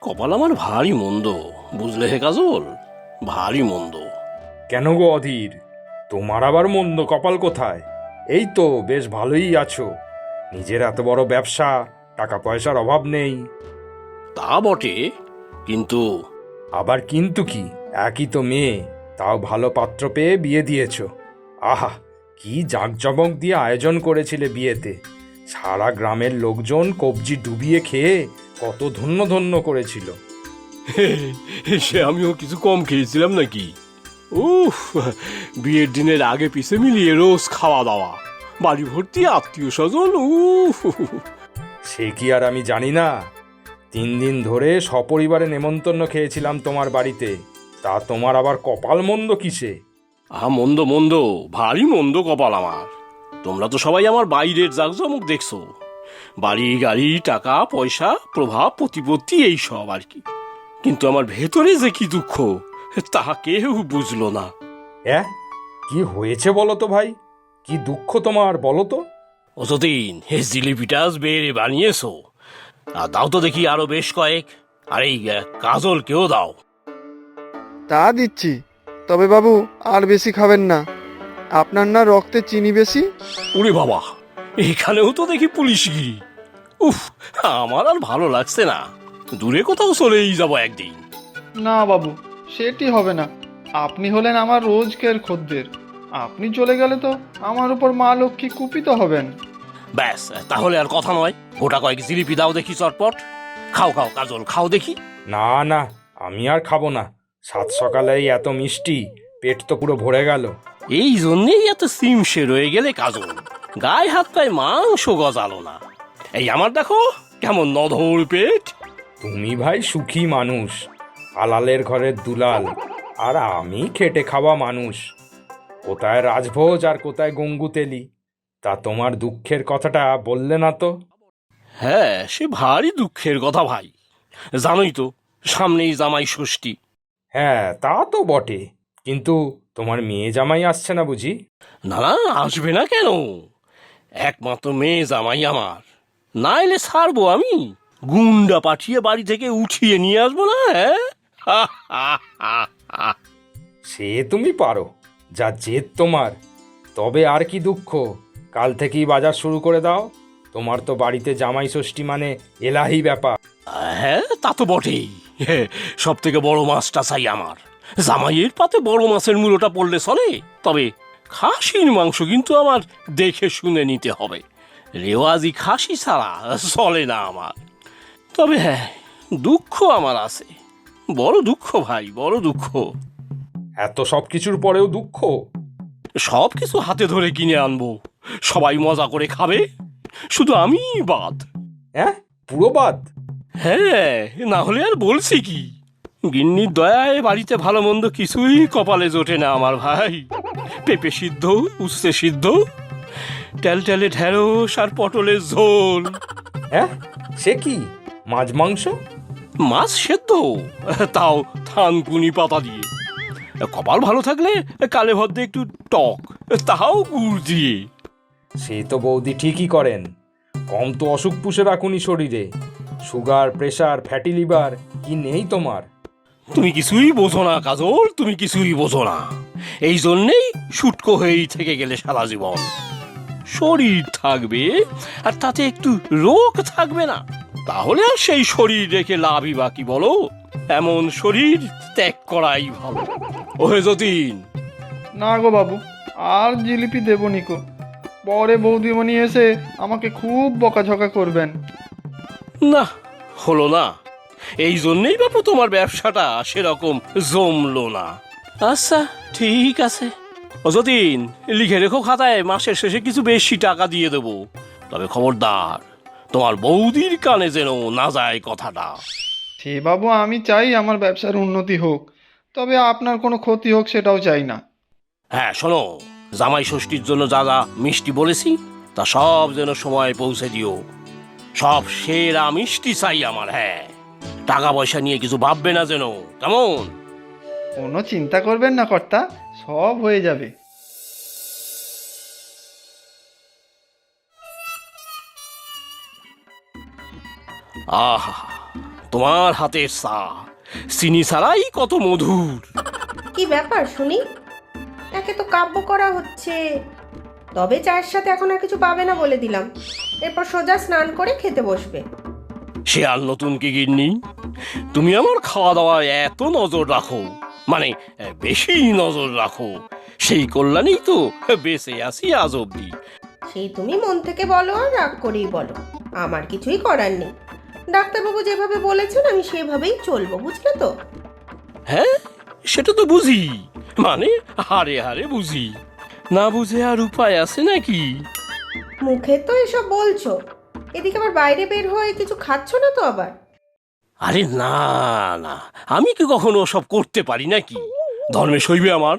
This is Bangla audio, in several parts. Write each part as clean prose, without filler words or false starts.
কপাল আমার ভারী মন্দ, বুঝলে হে কাজল, ভারী মন্দ। কেন গো অধীর, তোমার আবার মন্দ কপাল কোথায়? এই তো বেশ ভালোই আছো। নিজের এত বড় ব্যবসা, টাকা পয়সার অভাব নেই। তা বটে, কিন্তু আবার কিন্তু কি, একই তো মেয়ে, তাও ভালো পাত্র পেয়ে বিয়ে দিয়েছো। আহা, কি জাঁকজমক দিয়ে আয়োজন করেছিলে বিয়েতে। সারা গ্রামের লোকজন কবজি ডুবিয়ে খেয়ে কত ধন্য ধন্য করেছিল। সে আমিও কিছু কম খেয়েছিলাম নাকি? উফ, বিয়ের দিনের আগে পিছে মিলিয়ে রোজ খাওয়া দাওয়া, বাড়ি ভর্তি আত্মীয় স্বজন। উফ, সে কি আর আমি জানি না? 3 দিন ধরে সপরিবারে নেমন্তন্ন খেয়েছিলাম তোমার বাড়িতে। তা তোমার আবার কপাল মন্দ কিসে? মন্দ মন্দ, ভারী মন্দ কপাল আমার। তোমরা তো সবাই আমার বাইরের জাঁকজমক দেখছো, বাড়ি গাড়ি টাকা পয়সা প্রভাব প্রতিপত্তি এই সব আর কি। কিন্তু আমার ভেতরে যে কি দুঃখ, তাহা কেউ বুঝলো না। কি হয়েছে বলো তো ভাই? কি দুঃখ তোমার বলো তো? অতদিন হে জিলিপিটা বেড়ে বানিয়েছো, আর দাও তো দেখি আরো বেশ কয়েক। আর এই কাজলকেও দাও। তা দিচ্ছি, তবে বাবু আর বেশি খাবেন না। আপনার না রক্তে চিনি বেশি। ওরে বাবা, এখানেও তো দেখি পুলিশগিরি। উফ, আমার আর ভালো লাগছে না, দূরে কোথাও চলেই যাবো একদিন। না বাবু, সেটি হবে না। আপনি হলেন আমার রোজকের খদ্দের। আপনি চলে গেলে তো আমার উপর মা লক্ষ্মী কুপিত হবেন। ব্যাস, তাহলে আর কথা নয়, গোটা কয়েক জিলিপি দাও দেখি চটপট। খাও খাও কাজল, খাও দেখি। না না, আমি আর খাবো না। সাত সকালেই এত মিষ্টি, পেট তো পুরো ভরে গেল। এই জন্যেই এত সিমসে রয়ে গেলে কাজল, গায়ে হাত পায়ে মাংস গজালো না। এই আমার দেখো কেমন নধর পেট। তুমি ভাই সুখী মানুষ, আলালের ঘরের দুলাল, আর আমি খেটে খাওয়া মানুষ। কোথায় রাজভোজ আর কোথায় গঙ্গু তেলি। তা তোমার দুঃখের কথাটা বললে না তো? হ্যাঁ, সে ভারী দুঃখের কথা ভাই। জানোই তো, সামনেই জামাই ষষ্ঠী। হ্যাঁ, তা তো বটে, কিন্তু তোমার মেয়ে জামাই আসছে না বুঝি? না না, আসবে না কেন? একমাত্র মেয়ে জামাই আমার, না এলে ছাড়বো আমি? গুন্ডা পাঠিয়ে বাড়ি থেকে উঠিয়ে নিয়ে আসবো না? হ্যাঁ, সে তুমি পারো, যা জেদ তোমার। তবে আর কি দুঃখ, কাল থেকেই বাজার শুরু করে দাও। তোমার তো বাড়িতে জামাই ষষ্ঠী মানে এলাহি ব্যাপার। হ্যাঁ, তা তো বটেই। সব থেকে বড় মাছটা চাই আমার। জামাইয়ের পাতে বড় মাছের মূলোটা পড়লে চলে, তবে খাসির মাংস কিন্তু আমার দেখে শুনে নিতে হবে। রেওয়াজি খাসি ছাড়া চলে না আমার। তবে হ্যাঁ, দুঃখ আমার আছে, বড় দুঃখ ভাই, বড় দুঃখ। এত সব কিছুর পরেও দুঃখ? সব কিছু হাতে ধরে কিনে আনবো, সবাই মজা করে খাবে, শুধু আমি বাদ। পুরো বাদ? হ্যাঁ, না হলে আর বলছি কি। গিন্নির দয়ায় বাড়িতে ভালো মন্দ কিছুই কপালে জোটে না আমার ভাই। পেঁপে সিদ্ধ, উচ্ছে সিদ্ধ, টেলটেলে ঢেঁড়স আর পটলের ঝোল। সে কি, মাছ মাংস? মাছ সেদ্ধ, তাও থানকুনি পাতা দিয়ে। কপাল ভালো থাকলে কালে ভদ্রে একটু টক, তাও গুড় দিয়ে। সে তো বৌদি ঠিকই করেন। কম তো অসুখ পুষে রাখুনি শরীরে। সুগার, প্রেশার, ফ্যাটি লিভার কি নেই তোমার? তুমি কিছুই বোঝো না কাজল, তুমি কিছুই বোঝো না। এই জন্যেই শুটকো হয়েই থেকে গেলে সারা জীবন। শরীর থাকবে, আর তাতে একটু রোগ থাকবে না, তাহলে আর সেই শরীর রেখে লাভই বাকি বলো? এমন শরীর ত্যাগ করাই ভালো। ওহে যতীন। না গো বাবু, আর জিলিপি দেবো নিকো। পরে বৌদিমণি এসে আমাকে খুব বকাঝকা করবেন। না, হলো না। এই জন্যেই বাপু তোমার ব্যবসাটা সেরকম জমলো না। আচ্ছা, ঠিক আছে। ও যতীন, লিখে রেখো খাতায়, মাসের শেষে কিছু বেশি টাকা দিয়ে দেবো। তবে খবরদার, তোমার বৌদির কানে যেন না যায় কথাটা। সে বাবু, আমি চাই আমার ব্যবসার উন্নতি হোক, তবে আপনার কোনো ক্ষতি হোক সেটাও চাই না। হ্যাঁ শোনো, জামাই ষষ্ঠীর জন্য যা যা মিষ্টি বলেছি তা সব যেন সময় পৌঁছে দিও। সব সেরা মিষ্টি চাই আমার। হ্যাঁ, টাকা পয়সা নিয়ে কিছু ভাববে না যেন, কেমন? কোনো চিন্তা করবেন না কর্তা, সব হয়ে যাবে। আহা, তোমার হাতের চা চিনি ছাড়াই কত মধুর। কি ব্যাপার শুনি? একে তো কাব্য করা হচ্ছে, তবে চায়ের সাথে এখন আর কিছু পাবে না বলে দিলাম। এরপর সোজা স্নান করে খেতে বসবে। সে আর নতুন কি গিন্নি, তুমি আমার খাওয়া দাওয়ায় এত নজর রাখো, মানে বেশি নজর রাখো, সেই কল্যাণেই তো বেঁচে আছি আজ অব্দি। সেই তুমি মন থেকে বলো আর রাগ করেই বলো, আমার কিছুই করার নেই। ডাক্তারবাবু যেভাবে বলেছেন আমি সেভাবেই চলবো, বুঝলে তো? হ্যাঁ, সেটা তো বুঝি, মানে হারে হারে বুঝি, না বুঝে আর উপায় আছে নাকি? মুখে তো এসব বলছো, এদিকে আবার বাইরে বের হয়ে কিছু খাচ্ছ না তো আবার? আরে না না, আমি কি কখনো সব করতে পারি নাকি? ধর্মে সইবে আমার?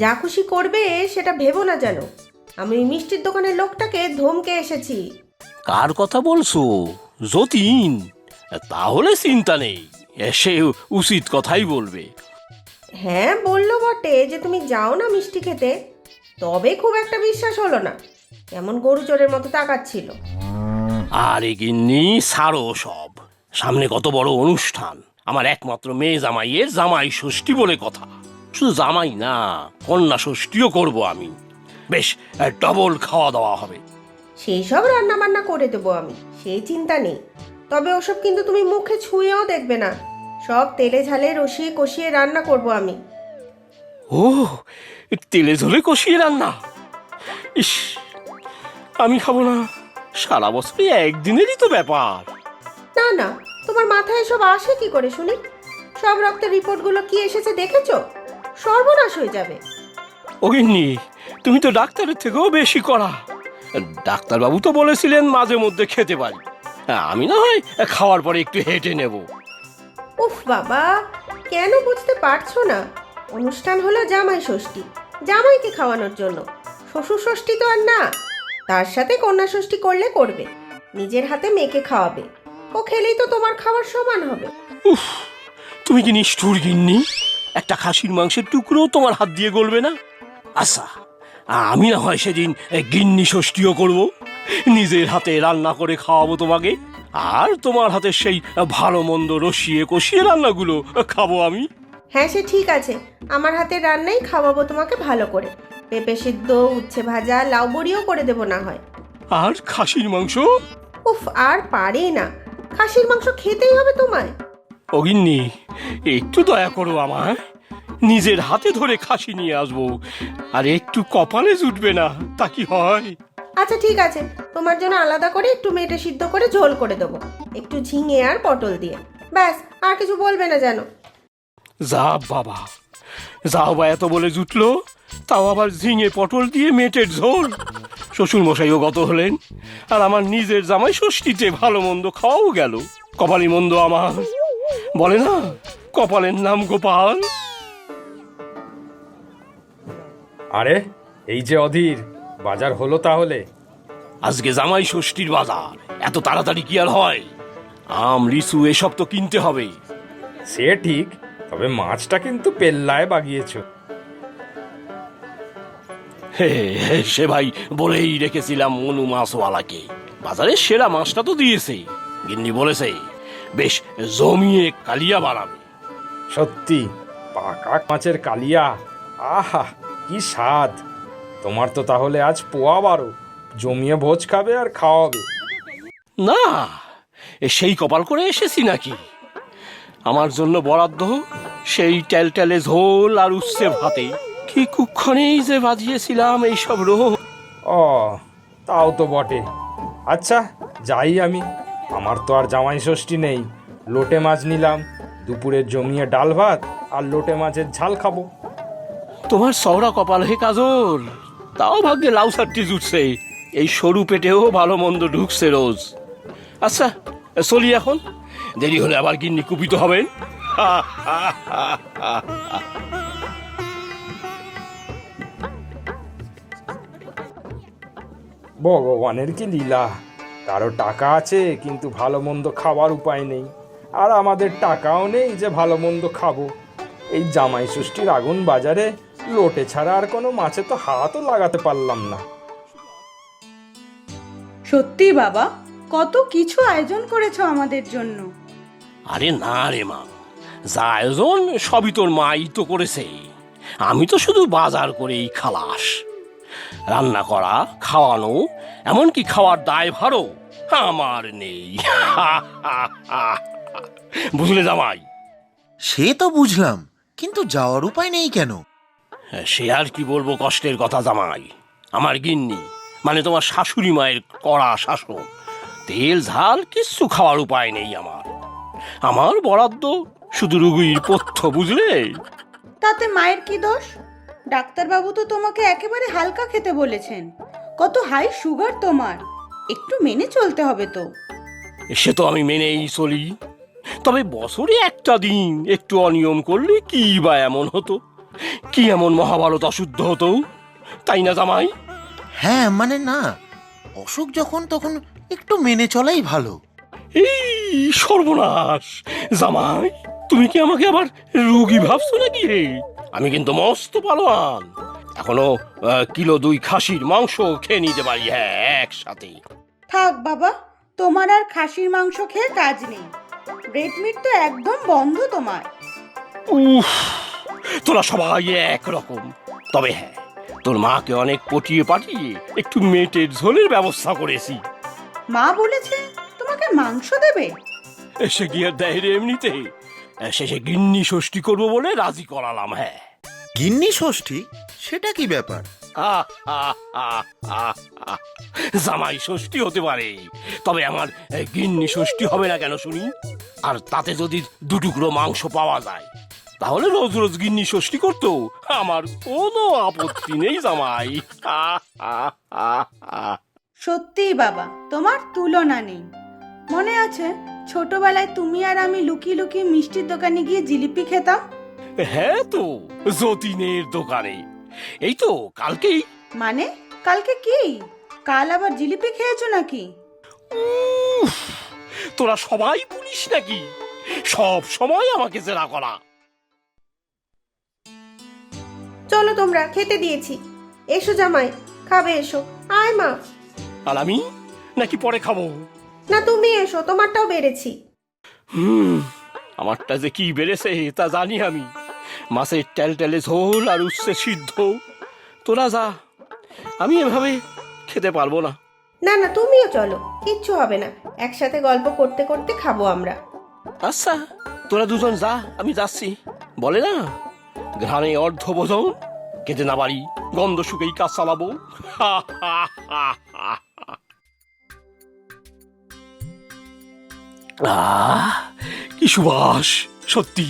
যা খুশি করবে সেটা ভেবো না যেন। আমি ওই মিষ্টির দোকানের লোকটাকে ধমকে এসেছি। কার কথা বলছো? যতীন? তাহলে চিন্তা নেই, সে উচিত কথাই বলবে। হ্যাঁ, বললো বটে যে তুমি যাও না মিষ্টি খেতে, তবে খুব একটা বিশ্বাস হলো না, কেমন গরু চোরের মতো তাকাচ্ছিল। আরে গিন্নি, ছাড়ো সব। সামনে কত বড় অনুষ্ঠান, আমার একমাত্র মেয়ে জামাইয়ের জামাই ষষ্ঠী বলে কথা। শুধু জামাই না, কন্যা ষষ্ঠীও করব আমি। বেশ ডবল খাওয়া দাওয়া হবে। সেই সব রান্না বান্না করে দেবো আমি, সেই চিন্তা নেই। তবে ওসব কিন্তু তুমি মুখে ছুঁয়েও দেখবে না, সব তেলে ঝালে রসিয়ে কষিয়ে রান্না করব আমি। ও, তেলে ঝোলে কষিয়ে রান্না? ইস, আমি খাবো না। সারা বছরে একদিনেরই তো ব্যাপার। না না, তোমার মাথায় এসব আসে কি করে শুনি? সব রক্তের রিপোর্টগুলো কি এসেছে দেখেছো? সর্বনাশ হয়ে যাবে। ও গিন্নি, তুমি তো ডাক্তারের থেকেও বেশি করা। ডাক্তারবাবু তো বলেছিলেন মাঝে মধ্যে খেতে পারি, আমি না হয় খাওয়ার পরে একটু হেঁটে নেব। উফ বাবা, কেন বুঝতে পারছো না? অনুষ্ঠান হলো জামাই ষষ্ঠী, জামাইকে খাওয়ানোর জন্য। শ্বশুর ষষ্ঠী তো আর না। তার সাথে কন্যা ষষ্ঠী করলে করবে, নিজের হাতে মেয়েকে খাওয়াবে, ও খেলেই তো তোমার খাওয়ার সমান হবে। উফ, তুমি কি নিষ্ঠুর গিন্নি! একটা খাসির মাংসের টুকরো তোমার হাত দিয়ে গলবে না? আচ্ছা, আমি না হয় সেদিন গিন্নি ষষ্ঠীও করব, নিজের হাতে রান্না করে খাওয়াবো তোমাকে, আর তোমার হাতে সেই ভালো মন্দ রসিয়ে কষিয়ে রান্নাগুলো খাবো আমি। হ্যাঁ, সে ঠিক আছে, আমার হাতের রান্নাই খাওয়াবো তোমাকে ভালো করে। পেঁপে সিদ্ধ, উচ্ছে ভাজা, লাউ বড়িও করে দেবো না হয়। আর খাসির মাংস? উফ, আর পারি না, খাসির মাংস খেতেই হবে তোমায়। ও গিন্নি, একটু দয়া করো আমায়, নিজের হাতে ধরে খাসি নিয়ে আসবো, আর একটু কপালে জুটবে না তা কি হয়? আচ্ছা ঠিক আছে, তোমার জন্য আলাদা করে একটু মেটে সিদ্ধ করে ঝোল করে দেবো, একটু ঝিঙে আর পটল দিয়ে। ব্যাস, আর কিছু বলবে না যেন। যা বাবা, যাও বা, এত বলে জুটলো, তাও আবার ঝিঙে পটল দিয়ে মেটের ঝোল। শ্বশুর মশাইও গত হলেন, আর আমার নিজের জামাই ষষ্ঠীতে ভালো মন্দ খাওয়াও গেল। কপালি মন্দ আমার, বলে না কপালের নাম গোপাল। আরে, এই যে অধীর, বাজার হলো তাহলে? আজকে জামাই ষষ্ঠীর বাজার, এত তাড়াতাড়ি কি আর হয়? আম লিচু এসব তো কিনতে হবে। সে ঠিক, তবে মাছটা কিন্তু পেল্লায় বাগিয়েছো। সে ভাই বলেই রেখেছিলাম মনু মাছওয়ালাকে, বাজারের সেরা মাছটা তো দিয়েছে। গিন্নি বলেছে বেশ জমিয়ে কালিয়া বানাবে। সত্যি, পাকা মাছের কালিয়া, আহা কি স্বাদ! তোমার তো তাহলে আজ পোয়া 12, জমিয়ে ভোজ খাবে আর খাওয়াবে। না, সেই কপাল করে এসেছি নাকি? আমার জন্য বরাদ্দ সেই টেলটেলে ঝোল আর উচ্ছে ভাতে, কি কুক্ষণেই যে বাজিয়েছিলাম এইসব রোহ। ও, তাও তো বটে। আচ্ছা, যাই আমি, আমার তো আর জামাই ষষ্ঠী নেই। লোটে মাছ নিলাম, দুপুরে জমিয়ে ডাল ভাত আর লোটে মাছের ঝাল খাবো। তোমার সওরা কপাল হে কাজল, তাও ভাগ্যে লাউ সারটি জুটছে, এই সরু পেটেও ভালো মন্দ ঢুকছে রোজ। আচ্ছা, চলি এখন, দেরি হলে আবার গিন্নি কুপিত হবেন। ভগবানের কি লীলা! কারো টাকা আছে কিন্তু ভালো মন্দ খাওয়ার উপায় নেই, আর আমাদের টাকাও নেই যে ভালো মন্দ খাবো। এই জামাই ষষ্ঠীর আগুন বাজারে লোটে ছাড়া আর কোনো মাছে তো হাতও লাগাতে পারলাম না। সত্যি বাবা, কত কিছু আয়োজন করেছো আমাদের জন্য। আরে না রে মা, যা আয়োজন সবই তোর মাই তো করেছে। আমি তো শুধু বাজার করেই খালাস। রান্না করা, খাওয়ানো, এমনকি খাওয়ার দায়ভারও আমার নেই। বুঝলে জামাই? সে তো বুঝলাম, কিন্তু যাওয়ার উপায় নেই কেন? সে আর কি বলবো কষ্টের কথা জামাই। আমার গিন্নি, মানে তোমার শাশুড়ি মায়ের কড়া শাসন, তেল ঝাল কিচ্ছু খাওয়ার উপায় নেই আমার। আমার বরাদ্দ শুধু রুগীর পথ্য, বুঝলে? তাতে মায়ের কি দোষ? ডাক্তারবাবু তো তোমাকে একেবারে হালকা খেতে বলেছেন। কত হাই সুগার তোমার, একটু মেনে চলতে হবে তো। সে তো আমি মেনেই চলি, তবে বছরে একটা দিন একটু অনিয়ম করলে কি বা এমন হতো, কি এমন মহাভারত অশুদ্ধ হতো, তাই না জামাই? হ্যাঁ মানে না, অসুখ যখন তখন একটু মেনে চলাই ভালো। এই সর্বনাশ! জামাই, তুমি কি আমাকে আবার রুগী ভাবছো নাকি রে? আমি কিন্তু মস্ত পালোয়ান, এখনো কিলো 2 খাসির মাংস খেয়ে নিতে পারি, হ্যাঁ, একসাথে। থাক বাবা, তোমার আর খাসির মাংস খেয়ে কাজ নেই। রেড মিট তো একদম বন্ধ তোমার। উফ, তোরা সবাই একরকম। তবে হ্যাঁ, তোর মাকে অনেক পটিয়ে পাঠিয়ে একটু মেটের ঝোলের ব্যবস্থা করেছি। মা বলেছে তোমাকে মাংস দেবে? সে কি আর দেয় রে এমনিতে? শেষে গিন্নি ষষ্ঠী করবো বলে রাজি করালাম, হ্যাঁ। গিন্নি ষষ্ঠী? সেটা কি ব্যাপার? আহ, আহ, আহ, আহ, আহ। জামাই ষষ্ঠী হতে পারে, তবে আমার গিন্নি ষষ্ঠী হবে না কেন শুনি? আর তাতে যদি 2 টুকরো মাংস পাওয়া যায়, তাহলে রোজ রোজ গিন্নি ষষ্ঠী করতো আমার কোনো আপত্তি নেই জামাই। আহ, আহ, আহ, আহ। সত্যিই বাবা, তোমার তুলনা নেই। মনে আছে ছোটবেলায় তুমি আর আমি লুকিয়ে লুকিয়ে মিষ্টির দোকানে গিয়ে জিলিপি খেতাম? হ্যাঁ তো, যতীনের দোকানে। এই তো কালকেই। মানে কালকে কি? কাল আবার জিলিপি খেয়েছো নাকি? উফ, তোরা সবাই পুলিশ নাকি? সব সময় আমাকে জেরা করা। চলো, তোমরা খেতে দিয়েছি। এসো জামাই, খাবে এসো। আয় মা। আর আমি নাকি পরে খাবো? না, তুমি এসো, তোমারটাও বেড়েছি। আমারটা যে কি বেড়েছে তা জানি আমি। মাছের টেলটেলে ঝোল আর উচ্ছে সিদ্ধ। তোরা যা, আমি এভাবে খেতে পারবো না। না না, তুমিও চলো, কিচ্ছু হবে না। একসাথে গল্প করতে করতে খাবো আমরা। আচ্ছা, তোরা দুজন যা, আমি যাচ্ছি। বলে না, ঘ্রাণে অর্ধবোজন, খেতে না পারি, গন্ধ শুকেই কাজ চালাবো। আহ, কি সুবাস! সত্যি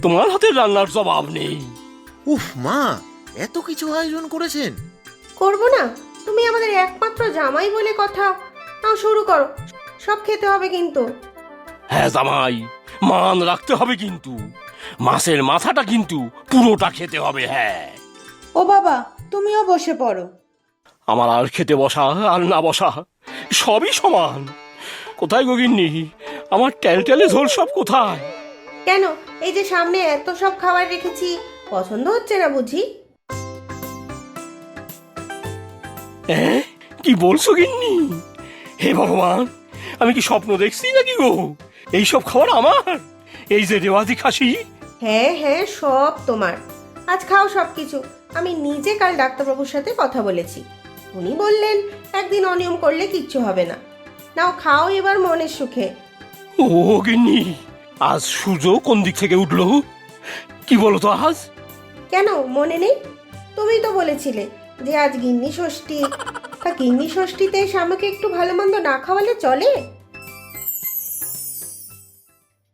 তোমার হাতের রান্নার জবাব নেই। উফ মা, এত কিছু আয়োজন করেছেন! করবো না? তুমি আমাদের একমাত্র জামাই বলে কথা। নাও শুরু করো, সব খেতে হবে কিন্তু। হ্যাঁ জামাই, মান রাখতে হবে কিন্তু। মাছের মাথাটা কিন্তু পুরোটা খেতে হবে, হ্যাঁ। ও বাবা, তুমিও বসে পড়ো। আমার আর খেতে বসা আর না বসা সবই সমান। কোথায় গগিন্নি? আমার টেলটেলে ঝোল সব কোথায়? কেন, এই যে সামনে এত সব খাবার রেখেছি, পছন্দ হচ্ছে না বুঝি? হ্যাঁ, কি বলছো গিন্নি? হে ভগবান, আমি কি স্বপ্ন দেখছি নাকি গো? এইসব খাবার আমার? এই যে রেওয়াজি খাসি। হ্যাঁ হ্যাঁ, সব তোমার। আজ খাও সব কিছু। আমি নিজে কাল ডাক্তারবাবুর সাথে কথা বলেছি, উনি বললেন একদিন অনিয়ম করলে কিচ্ছু হবে না। নাও খাও এবার মনের সুখে। ও গিন্নি, আজ সূর্য কোন দিক থেকে উঠলো? কি বলো তো আজ? কেন মনে নেই? তুমি তো বলেছিলে যে আজ গিন্নি ষষ্ঠী। তা গিন্নি ষষ্ঠীতে স্বামীকে একটু ভালো মন্দ না খাওয়ালে চলে?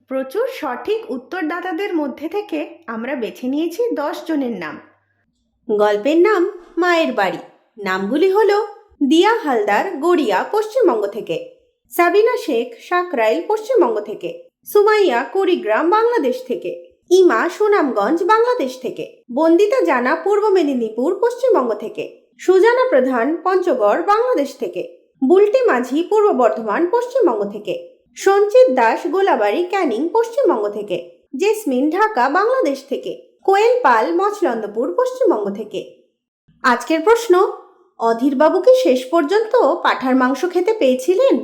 প্রচুর সঠিক উত্তরদাতাদের মধ্যে থেকে আমরা বেছে নিয়েছি 10 জনের নাম। গল্পের নাম মায়ের বাড়ি। নামগুলি হলো দিয়া হালদার, গড়িয়া, পশ্চিমবঙ্গ থেকে; সাবিনা শেখ, সাকরাইল, পশ্চিমবঙ্গ থেকে; সুমাইয়া, কুড়িগ্রাম, বাংলাদেশ থেকে; ইমা, সুনামগঞ্জ, বাংলাদেশ থেকে; বন্দিতা জানা, পূর্ব মেদিনীপুর, পশ্চিমবঙ্গ থেকে; সুজানা প্রধান, পঞ্চগড়, বাংলাদেশ থেকে; বুলটি মাঝি, পূর্ব বর্ধমান, পশ্চিমবঙ্গ থেকে; সঞ্চিত দাস, গোলাবাড়ি, ক্যানিং, পশ্চিমবঙ্গ থেকে; জেসমিন, ঢাকা, বাংলাদেশ থেকে; কোয়েল পাল, মচলন্দপুর, পশ্চিমবঙ্গ থেকে। আজকের প্রশ্ন: অধীরবাবু কি শেষ পর্যন্ত পাঁঠার মাংস খেতে পেয়েছিলেন?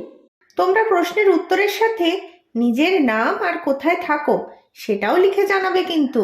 তোমরা প্রশ্নের উত্তরের সাথে নিজের নাম আর কোথায় থাকো সেটাও লিখে জানাবে কিন্তু।